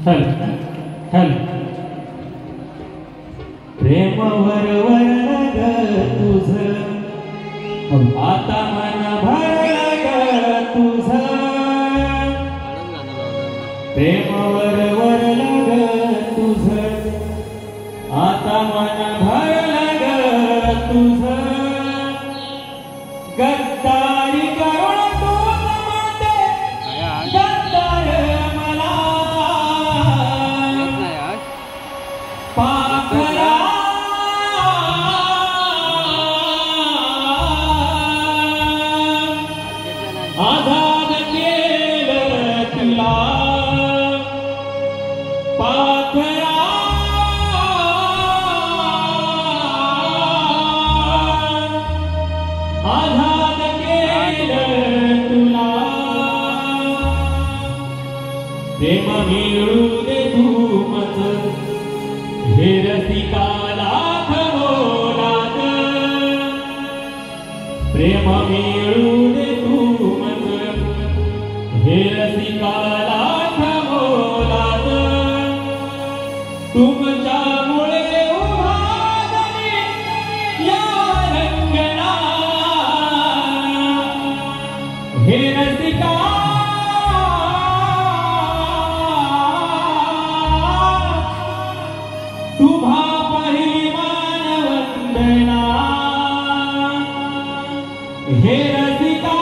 हल हल प्रेमावर वरग तुझ आता मन भरग तुझ प्रेमावर वरग तुझ आता मन भरग तुझ गद्दारी करून तूच म्हणते गद्दार मला पाखरा आझाद केलं तुला पाखरा आझाद केलं तुला प्रेम मिळू दे धूमच हे रसिकाला खमोलात प्रेम मिळू दे धूमच हे रसिकाला खमोलात तुमच्यामुळे उभारली या रंगणा हे रसिका तुम्हा पहिली मानवंदना हे रसिका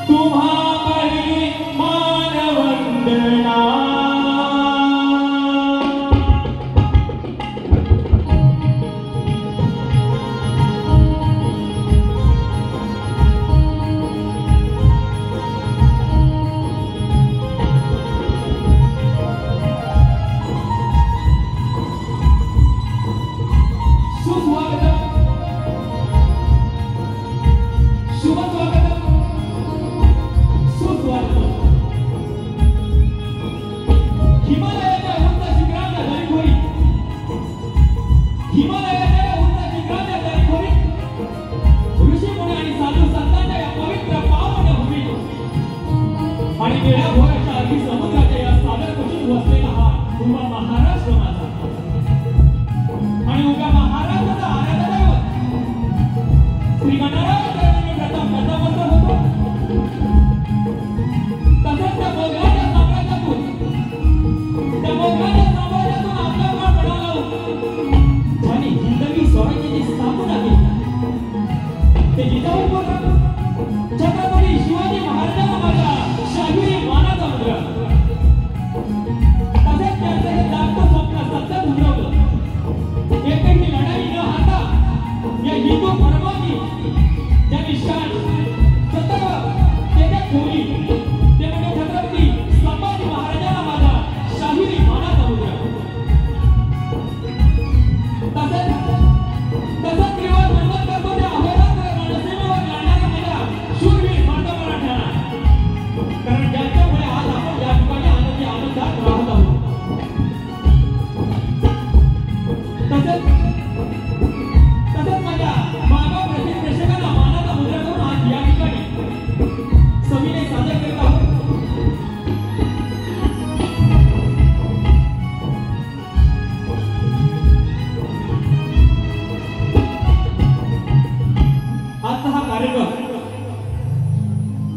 तुम्हा पहिली मानवंदना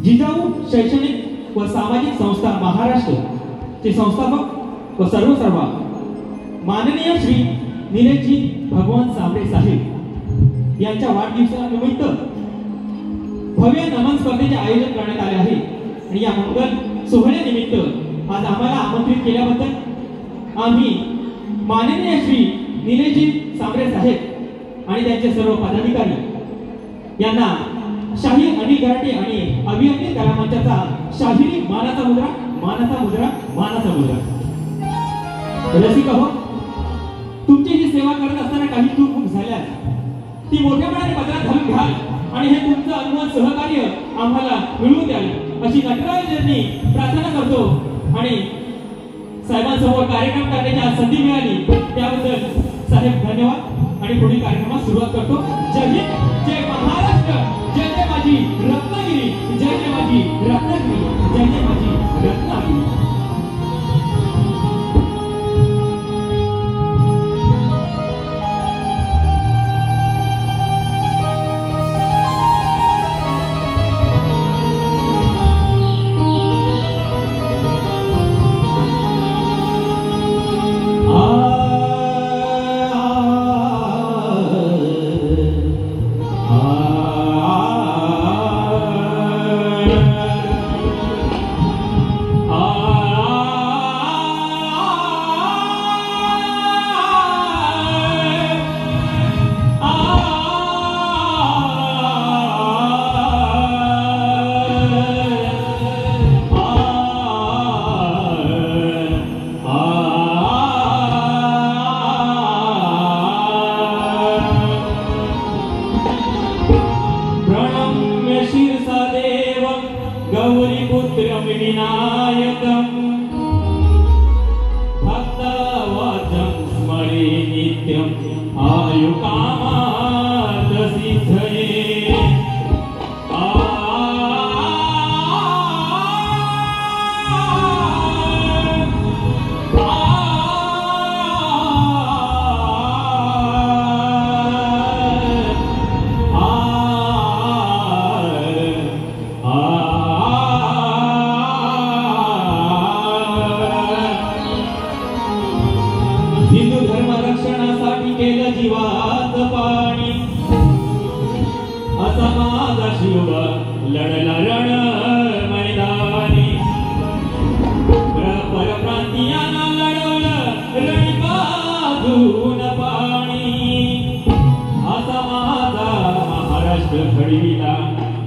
जिजाऊ शैक्षणिक व सामाजिक संस्था महाराष्ट्र चे संस्थापक व सर्वसर्वा माननीय श्री निलेशजी भगवान साबळे साहेब यांच्या वाढदिवसानिमित्त भव्य नमन स्पर्धेचे आयोजन करण्यात आले आहे आणि या मंगल सोहळ्यानिमित्त आज आम्हाला आमंत्रित केल्याबद्दल आम्ही माननीय श्री निलेशजी साबळे साहेब आणि त्यांचे सर्व पदाधिकारी यांना शाहीर अनिल गराटे आणि अभियंते कला मंचाचा शाहिरी मानाचा मुद्रा मानाचा मुद्रा मानाचा मुद्रा रसिका हो तुमची ही सेवा करत असताना काही चूक झाल्यास ती मोठ्या मनाने पदरात घालून घ्याल आणि हे तुमचं अनुभव सहकार्य आम्हाला मिळवून द्याल अशी नटराजनी प्रार्थना करतो आणि साहेबांसमोर कार्यक्रम करण्याची संधी मिळाली त्याबद्दल साहेब धन्यवाद आणि पुढील कार्यक्रमास सुरुवात करतो. जय हिंद, जय महाराष्ट्र, जय जय माझी रत्नागिरी. माझी रत्नागिरी, जय जय माझी रत्नागिरी. गौरीपुत्रं विनायकं भक्तवचं स्मरे नित्यं आयुकामात् सिद्धये. हिंदू धर्म रक्षणासाठी केलं जीवाचं पाणी, असा माझा शिव लढला रण मैदानी. परप्रांतीयांना लढवलं रणिकाधून पाणी, असा माझा महाराष्ट्र घडविला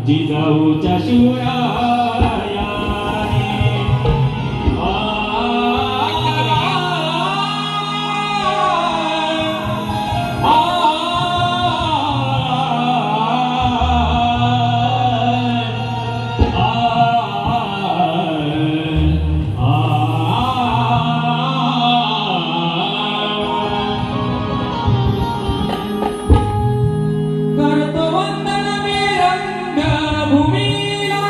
जिजाऊच्या शिवरायाने. करतो वंदन मी रंगभूमीला,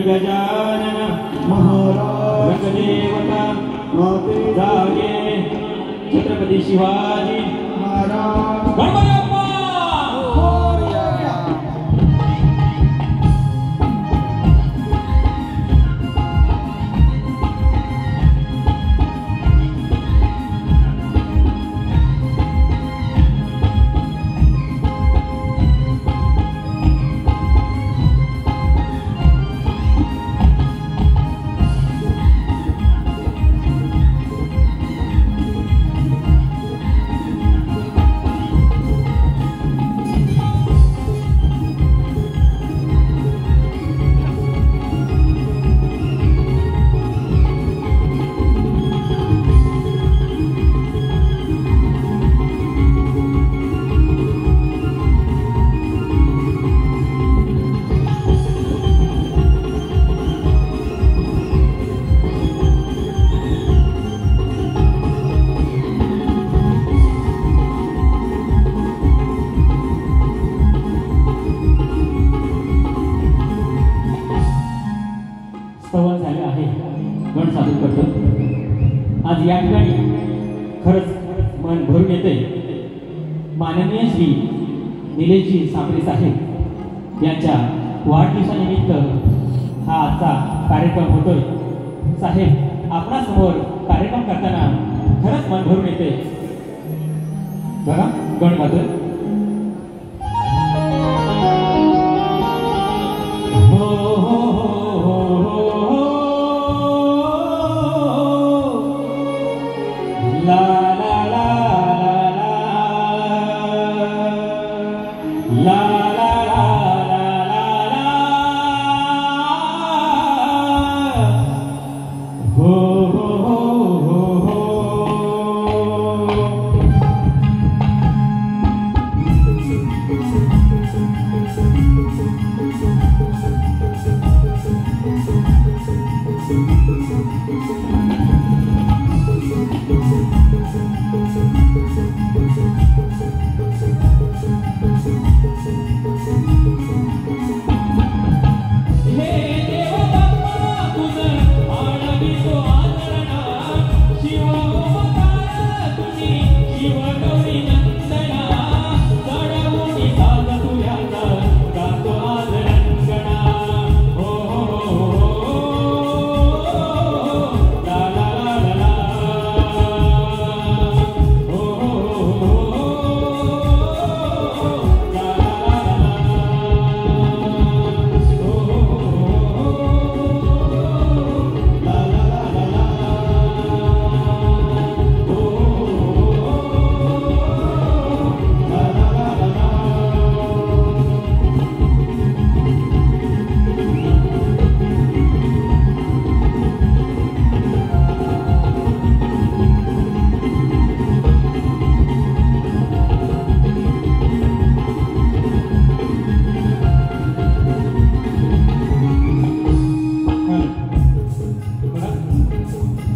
गजानन महाराज देवता माते जागे छत्रपती शिवाजी महाराज गणपती बाप्पा मोरया. स्तवन झाले आहे. गण सादर करतो. आज या ठिकाणी खरंच मन भरून येते. माननीय श्री निलेशजी सांबरे साहेब यांच्या वाढदिवसानिमित्त हा आजचा कार्यक्रम होतोय. साहेब आपणासमोर कार्यक्रम करताना खरंच मन भरून येते. बघा गण गातोय.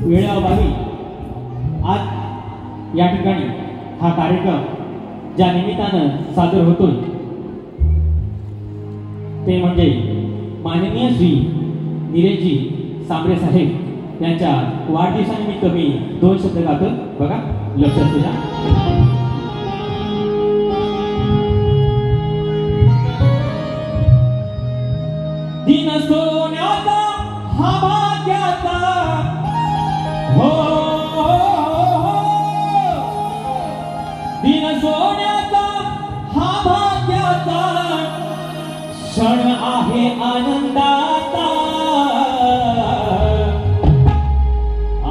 वेळाअभावी आज या ठिकाणी हा कार्यक्रम ज्या निमित्तानं सादर होतोय ते म्हणजे माननीय श्री निलेशजी सांबरे साहेब यांच्या वाढदिवसानिमित्त मी 2 शब्द गातो. बघा लक्षात ठेवा. दिन सोन्याचा हा भाग्याचा हो दिन सोन्याचा हा भाग्याचा क्षण आहे आनंदाचा.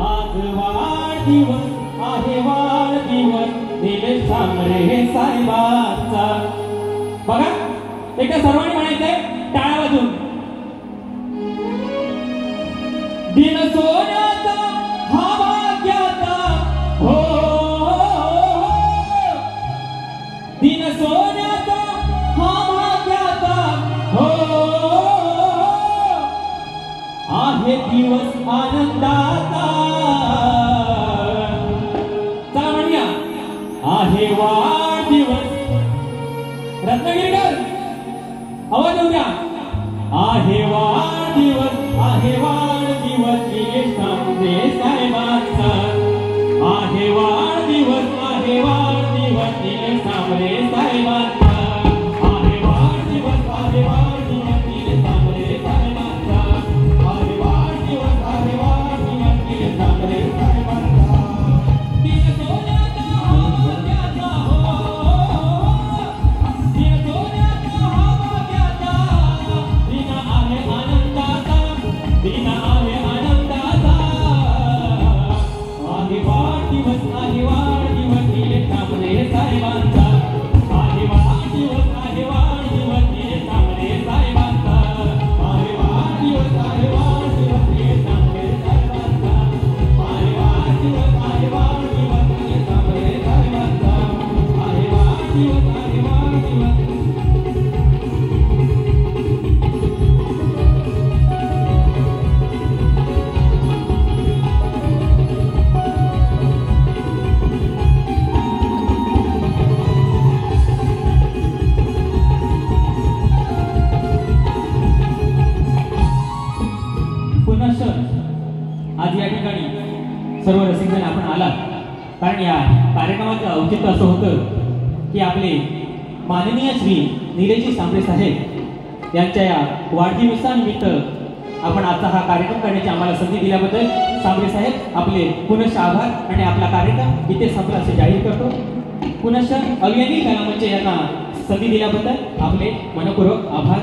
आज वाढदिवस आहे वाढदिवस निलेश सांबरे साहेबांचा. बघा एकदा सर्वांनी म्हणायचंय टाळ्या वाजून. दिन सोन्याचा हा भाग्याचा हो दिन सोन्याचा हा भाग्याचा हो आहे दिवस आनंदाचा. चला म्हणूया आहे वाढदिवस. रत्नागिरीकर आवाज येऊ द्या. आहे वाढदिवस आहे वाढदिवस निलेश तांबरे साहेबांचा आहे वाढदिवस निलेश तांबरे साहेबांचा आहे वाढदिवस निलेश तांबरे साहेबांचा आहे वाढदिवस निलेश तांबरे साहेबांचा दिन सोन्याचा हा भाग्याचा हो दिन सोन्याचा हा भाग्याचा दिन आहे आनंदाचा दिन आहे आनंदाचा आहे वाढदिवस निलेश तांबरे साहेबांचा आहे वाढदिवस निलेश तांबरे साहेबांचा आहे वाढदिवस निलेश तांबरे साहेबांचा आहे वाढदिवस निलेश तांबरे साहेबांचा आहे वाढदिवस पुनश्च आज या ठिकाणी सर्व रसिकजण आपण आलात कारण या कार्यक्रमाचं औचित्य असं होतं की आपले माननीय श्री निलेशजी सांबरे साहेब यांच्या या वाढदिवसानिमित्त आपण आजचा हा कार्यक्रम करण्याची आम्हाला संधी दिल्याबद्दल सांबरे साहेब आपले पुनश्च आभार आणि आपला कार्यक्रम इथे संपला असे जाहीर करतो. पुनश्च अभियानी कलामंच यांना संधी दिल्याबद्दल आपले मनपूर्वक आभार.